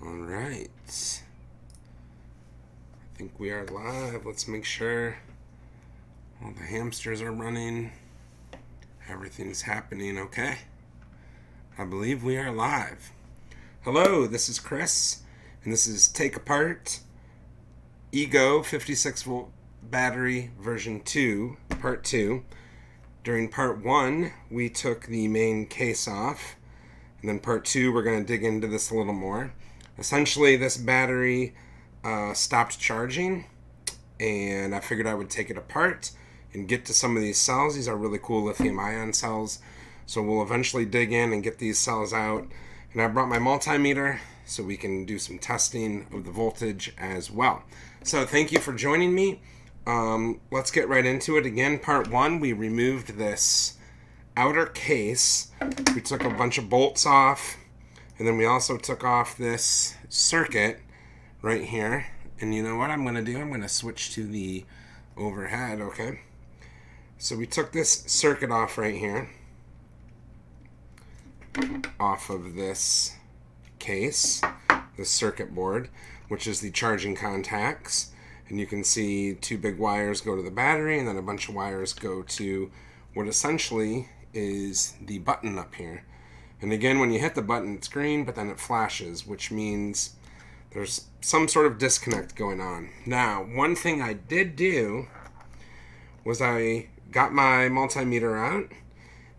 All right. I think we are live. Let's make sure all the hamsters are running. Everything's happening okay. I believe we are live. Hello, this is Chris, and this is Take Apart Ego 56 volt battery version 2, part 2. During part 1, we took the main case off, and then part 2, we're going to dig into this a little more. Essentially, this battery stopped charging, and I figured I would take it apart and get to some of these cells. These are really cool lithium ion cells, so we'll eventually dig in and get these cells out. And I brought my multimeter so we can do some testing of the voltage as well. So thank you for joining me. Let's get right into it. Again, part 1, we removed this outer case. We took a bunch of bolts off, and then we also took off this circuit right here. And you know what I'm going to do? I'm going to switch to the overhead, okay? So we took this circuit off right here, off of this case, this circuit board, which is the charging contacts. And you can see 2 big wires go to the battery, and then a bunch of wires go to what essentially is the button up here. And again, when you hit the button, it's green, but then it flashes, which means there's some sort of disconnect going on. Now, one thing I did do was I got my multimeter out,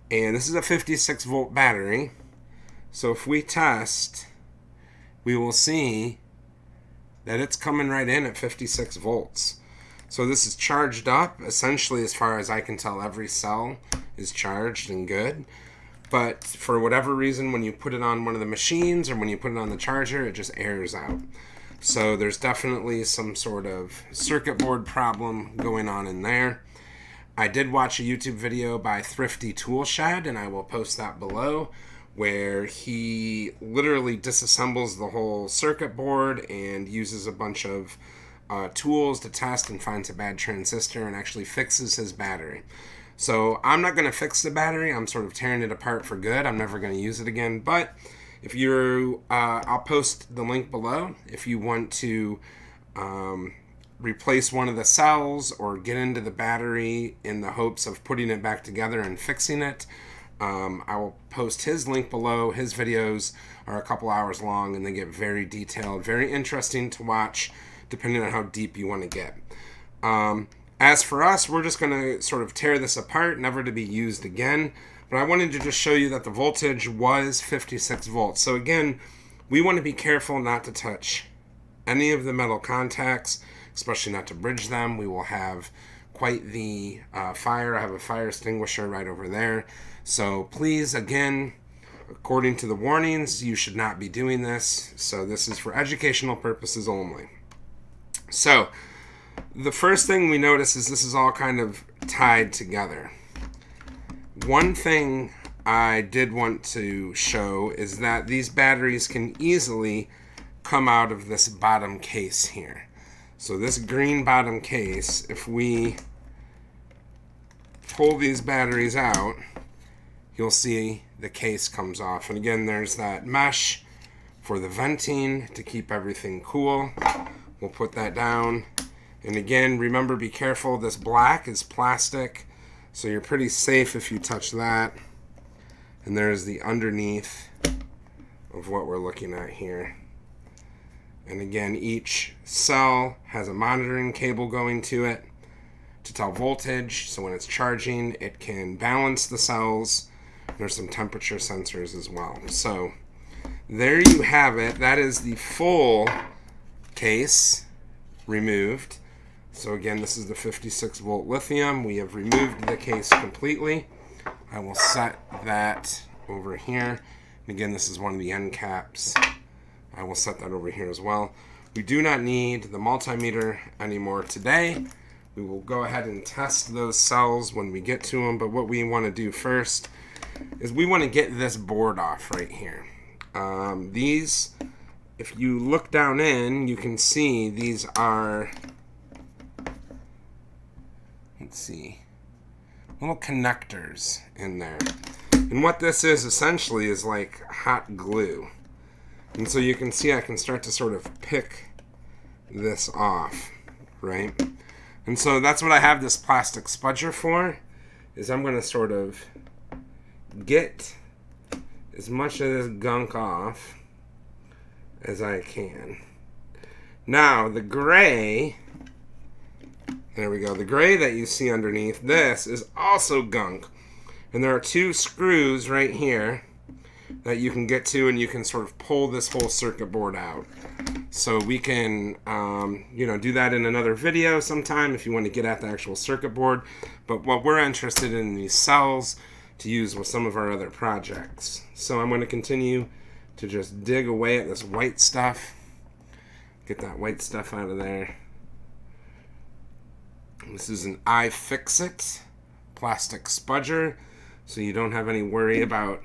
and this is a 56 volt battery. So if we test, we will see that it's coming right in at 56 volts. So this is charged up. Essentially, as far as I can tell, every cell is charged and good. But for whatever reason, when you put it on one of the machines or when you put it on the charger, it just airs out. So there's definitely some sort of circuit board problem going on in there. I did watch a YouTube video by Thrifty Tool Shed, and I will post that below, where he literally disassembles the whole circuit board and uses a bunch of tools to test and finds a bad transistor and actually fixes his battery. So I'm not going to fix the battery. I'm sort of tearing it apart for good. I'm never going to use it again. But if you're, I'll post the link below. If you want to replace one of the cells or get into the battery in the hopes of putting it back together and fixing it, I will post his link below. His videos are a couple hours long, and they get very detailed, very interesting to watch, depending on how deep you want to get. As for us, we're just going to sort of tear this apart, never to be used again. But I wanted to just show you that the voltage was 56 volts. So again, we want to be careful not to touch any of the metal contacts, especially not to bridge them. We will have quite the fire. I have a fire extinguisher right over there. So please, again, according to the warnings, you should not be doing this. So this is for educational purposes only. So the first thing we notice is this is all kind of tied together. One thing I did want to show is that these batteries can easily come out of this bottom case here. So this green bottom case, if we pull these batteries out, you'll see the case comes off. And again, there's that mesh for the venting to keep everything cool. We'll put that down. And again, remember, be careful. This black is plastic, so you're pretty safe if you touch that. And there's the underneath of what we're looking at here. And again, each cell has a monitoring cable going to it to tell voltage. So when it's charging, it can balance the cells. There's some temperature sensors as well. So there you have it. That is the full case removed. So again, this is the 56 volt lithium. We have removed the case completely. I will set that over here. And again, this is one of the end caps. I will set that over here as well. We do not need the multimeter anymore today. We will go ahead and test those cells when we get to them. But what we want to do first is we want to get this board off right here. These, if you look down in, you can see these are, let's see, little connectors in there. And what this is essentially is like hot glue. And so you can see I can start to sort of pick this off, right? And so that's what I have this plastic spudger for, is I'm going to sort of get as much of this gunk off as I can. Now, the gray, there we go, the gray that you see underneath this is also gunk. And there are two screws right here that you can get to, and you can sort of pull this whole circuit board out. So we can, do that in another video sometime if you want to get at the actual circuit board. But what we're interested in these cells to use with some of our other projects. So I'm going to continue to just dig away at this white stuff. Get that white stuff out of there. This is an iFixit plastic spudger, so you don't have any worry about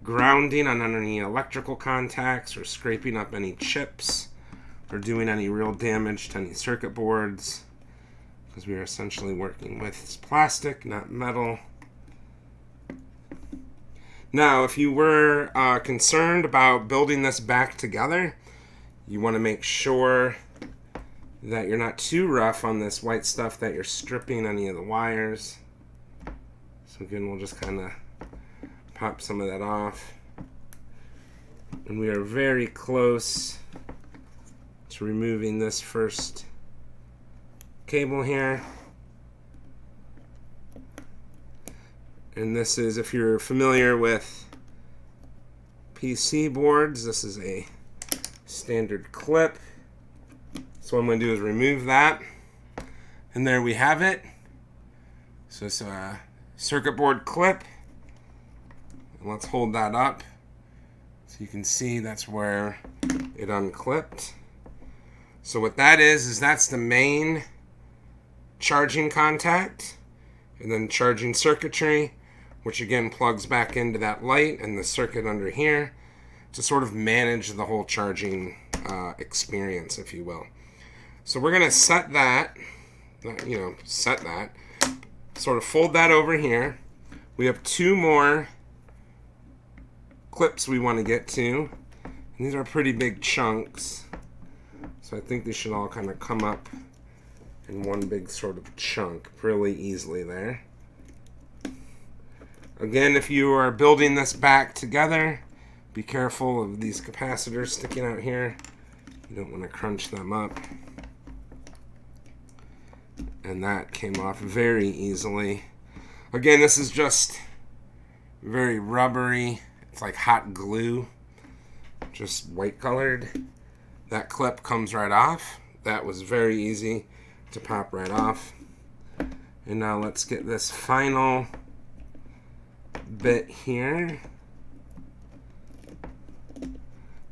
grounding on any electrical contacts or scraping up any chips or doing any real damage to any circuit boards, because we are essentially working with plastic, not metal. Now, if you were concerned about building this back together, you want to make sure that you're not too rough on this white stuff, that you're stripping any of the wires. So again, we'll just kind of pop some of that off. And we are very close to removing this first cable here. And this is, if you're familiar with PC boards, this is a standard clip. So what I'm going to do is remove that. And there we have it. So it's a circuit board clip. And let's hold that up so you can see that's where it unclipped. So what that is that's the main charging contact, and then charging circuitry, which again plugs back into that light and the circuit under here to sort of manage the whole charging experience, if you will. So we're going to set that, sort of fold that over here. We have two more clips we want to get to. And these are pretty big chunks. So I think they should all kind of come up in one big sort of chunk really easily there. Again, if you are building this back together, be careful of these capacitors sticking out here. You don't want to crunch them up. And that came off very easily. Again, this is just very rubbery. It's like hot glue, just white colored. That clip comes right off. That was very easy to pop right off. And now let's get this final bit here.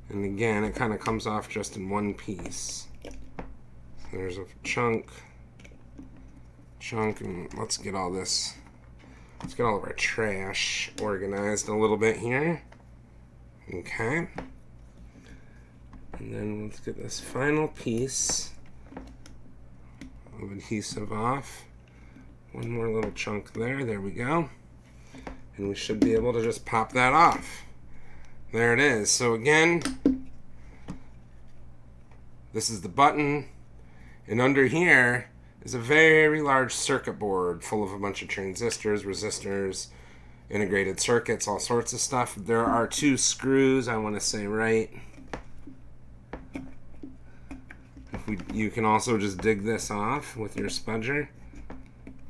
And again, it kind of comes off just in one piece. There's a chunk, and let's get all this, let's get all of our trash organized a little bit here. Okay. And then let's get this final piece of adhesive off. One more little chunk there. There we go. And we should be able to just pop that off. There it is. So again, this is the button. And under here is a very large circuit board full of a bunch of transistors, resistors, integrated circuits, all sorts of stuff. There are two screws, I want to say, right? You can also just dig this off with your spudger.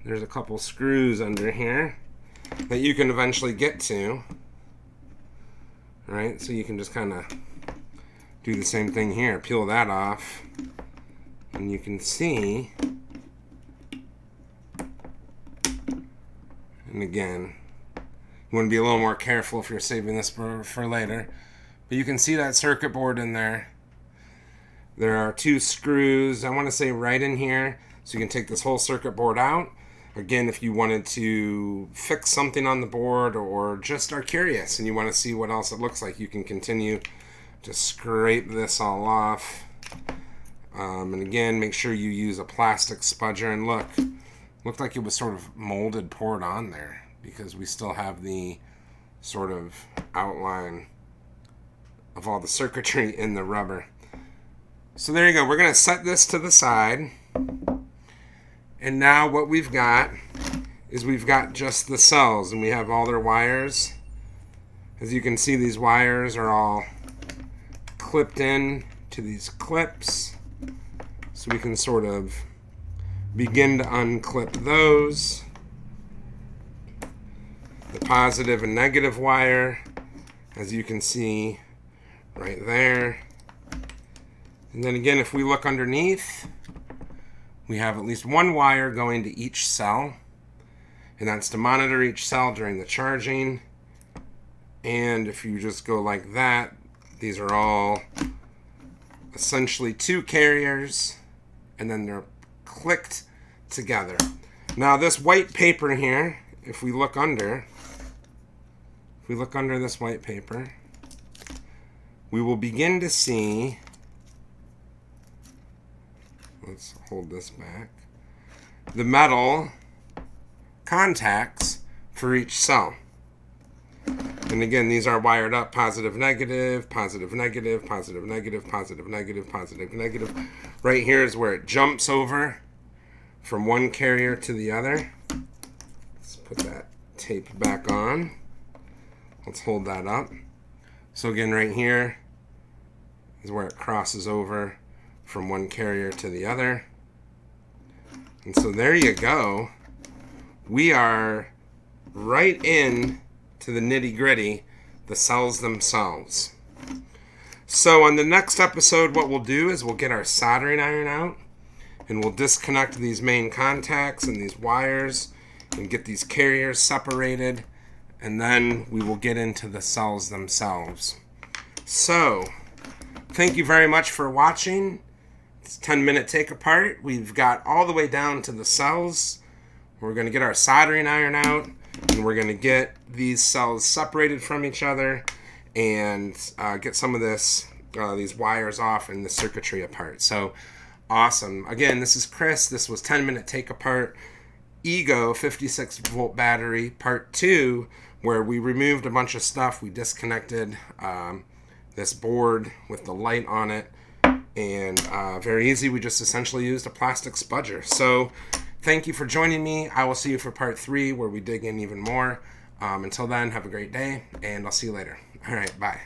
There's a couple screws under here that you can eventually get to. Right? So you can just kind of do the same thing here. Peel that off. And you can see. And again, you want to be a little more careful if you're saving this for later. But you can see that circuit board in there. There are two screws, I want to say, right in here. So you can take this whole circuit board out. Again, if you wanted to fix something on the board or just are curious and you want to see what else it looks like, you can continue to scrape this all off. And again, make sure you use a plastic spudger. And looked like it was sort of molded, poured on there, because we still have the sort of outline of all the circuitry in the rubber. So there you go. We're going to set this to the side. And now what we've got is we've got just the cells, and we have all their wires. As you can see, these wires are all clipped in to these clips. So we can sort of begin to unclip those. The positive and negative wire, as you can see right there. And then again, if we look underneath, we have at least one wire going to each cell, and that's to monitor each cell during the charging. And if you just go like that, these are all essentially two carriers, and then they're clicked together. Now this white paper here, if we look under this white paper, we will begin to see, let's hold this back, the metal contacts for each cell. And again, these are wired up positive, negative, positive, negative, positive, negative, positive, negative, positive, negative. Right here is where it jumps over from one carrier to the other. Let's put that tape back on. Let's hold that up. So again, right here is where it crosses over from one carrier to the other. And so there you go. We are right in to the nitty-gritty, the cells themselves. So on the next episode, what we'll do is we'll get our soldering iron out, and we'll disconnect these main contacts and these wires and get these carriers separated, and then we will get into the cells themselves. So thank you very much for watching. It's a 10-minute take apart. We've got all the way down to the cells. We're going to get our soldering iron out, and we're going to get these cells separated from each other and get some of these wires off and the circuitry apart. So awesome. Again, this is Chris. This was 10-minute take apart Ego 56-volt battery part 2, where we removed a bunch of stuff. We disconnected this board with the light on it, and very easy. We just essentially used a plastic spudger. So thank you for joining me. I will see you for part 3, where we dig in even more. Until then, have a great day, and I'll see you later. All right, bye.